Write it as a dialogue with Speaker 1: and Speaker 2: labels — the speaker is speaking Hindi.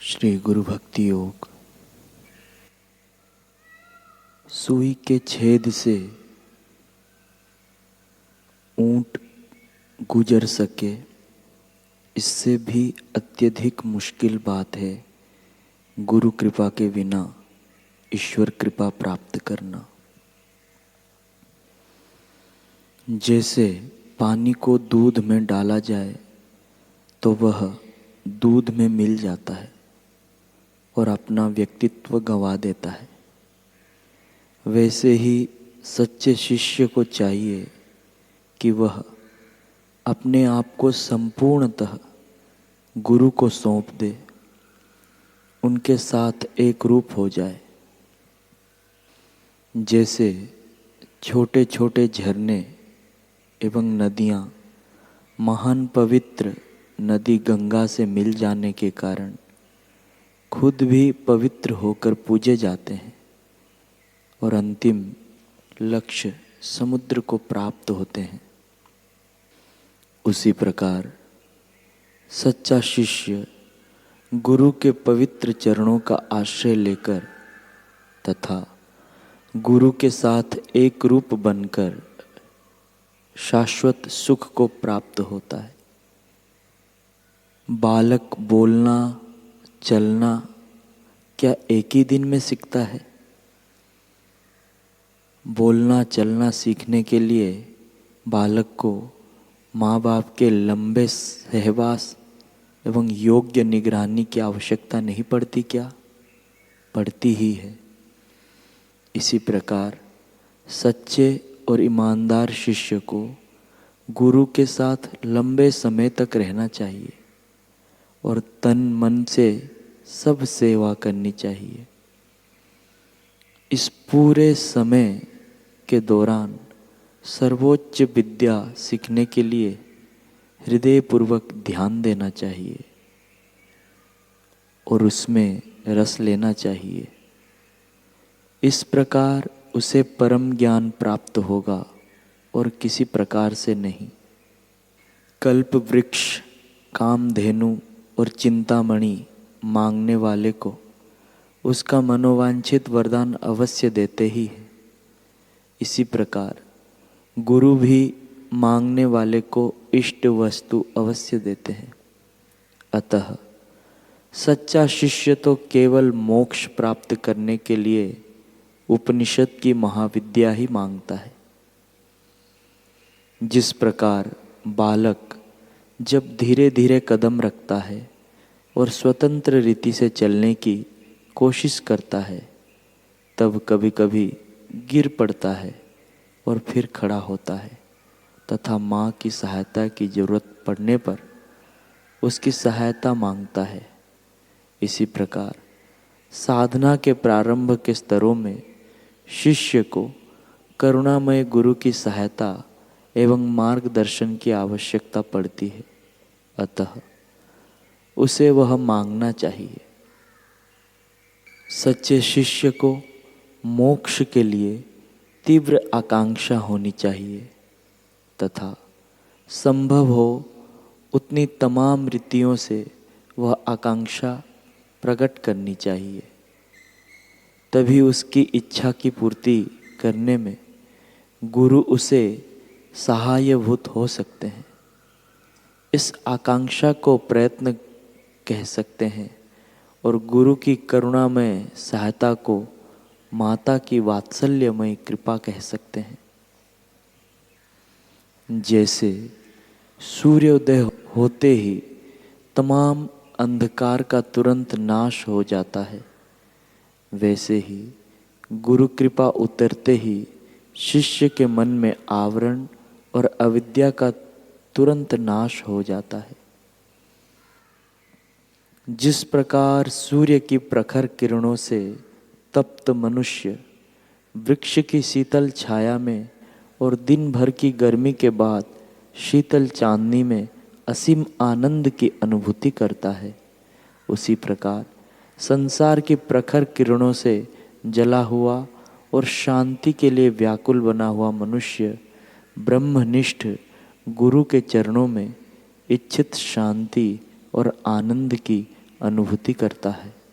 Speaker 1: श्री गुरु भक्ति योग। सुई के छेद से ऊंट गुजर सके, इससे भी अत्यधिक मुश्किल बात है गुरु कृपा के बिना ईश्वर कृपा प्राप्त करना। जैसे पानी को दूध में डाला जाए तो वह दूध में मिल जाता है और अपना व्यक्तित्व गंवा देता है, वैसे ही सच्चे शिष्य को चाहिए कि वह अपने आप को संपूर्णतः गुरु को सौंप दे, उनके साथ एक रूप हो जाए। जैसे छोटे छोटे झरने एवं नदियाँ महान पवित्र नदी गंगा से मिल जाने के कारण खुद भी पवित्र होकर पूजे जाते हैं और अंतिम लक्ष्य समुद्र को प्राप्त होते हैं। उसी प्रकार सच्चा शिष्य गुरु के पवित्र चरणों का आश्रय लेकर तथा गुरु के साथ एक रूप बनकर शाश्वत सुख को प्राप्त होता है। बालक बोलना चलना क्या एक ही दिन में सीखता है? बोलना चलना सीखने के लिए बालक को माँ बाप के लंबे सहवास एवं योग्य निगरानी की आवश्यकता नहीं पड़ती क्या? पड़ती ही है। इसी प्रकार सच्चे और ईमानदार शिष्य को गुरु के साथ लंबे समय तक रहना चाहिए और तन मन से सब सेवा करनी चाहिए। इस पूरे समय के दौरान सर्वोच्च विद्या सीखने के लिए हृदयपूर्वक ध्यान देना चाहिए और उसमें रस लेना चाहिए। इस प्रकार उसे परम ज्ञान प्राप्त होगा और किसी प्रकार से नहीं। कल्प वृक्ष, कामधेनु और चिंतामणि मांगने वाले को उसका मनोवांछित वरदान अवश्य देते ही है। इसी प्रकार गुरु भी मांगने वाले को इष्ट वस्तु अवश्य देते हैं। अतः सच्चा शिष्य तो केवल मोक्ष प्राप्त करने के लिए उपनिषद की महाविद्या ही मांगता है। जिस प्रकार बालक जब धीरे धीरे कदम रखता है और स्वतंत्र रीति से चलने की कोशिश करता है, तब कभी कभी गिर पड़ता है और फिर खड़ा होता है तथा माँ की सहायता की जरूरत पड़ने पर उसकी सहायता मांगता है। इसी प्रकार साधना के प्रारंभ के स्तरों में शिष्य को करुणामय गुरु की सहायता एवं मार्गदर्शन की आवश्यकता पड़ती है। अतः उसे वह मांगना चाहिए। सच्चे शिष्य को मोक्ष के लिए तीव्र आकांक्षा होनी चाहिए तथा संभव हो उतनी तमाम रीतियों से वह आकांक्षा प्रकट करनी चाहिए। तभी उसकी इच्छा की पूर्ति करने में गुरु उसे सहायभूत हो सकते हैं। इस आकांक्षा को प्रयत्न कह सकते हैं और गुरु की करुणामय सहायता को माता की वात्सल्यमय कृपा कह सकते हैं। जैसे सूर्योदय होते ही तमाम अंधकार का तुरंत नाश हो जाता है, वैसे ही गुरु कृपा उतरते ही शिष्य के मन में आवरण और अविद्या का तुरंत नाश हो जाता है। जिस प्रकार सूर्य की प्रखर किरणों से तप्त मनुष्य वृक्ष की शीतल छाया में और दिन भर की गर्मी के बाद शीतल चांदनी में असीम आनंद की अनुभूति करता है, उसी प्रकार संसार की प्रखर किरणों से जला हुआ और शांति के लिए व्याकुल बना हुआ मनुष्य ब्रह्मनिष्ठ गुरु के चरणों में इच्छित शांति और आनंद की अनुभूति करता है।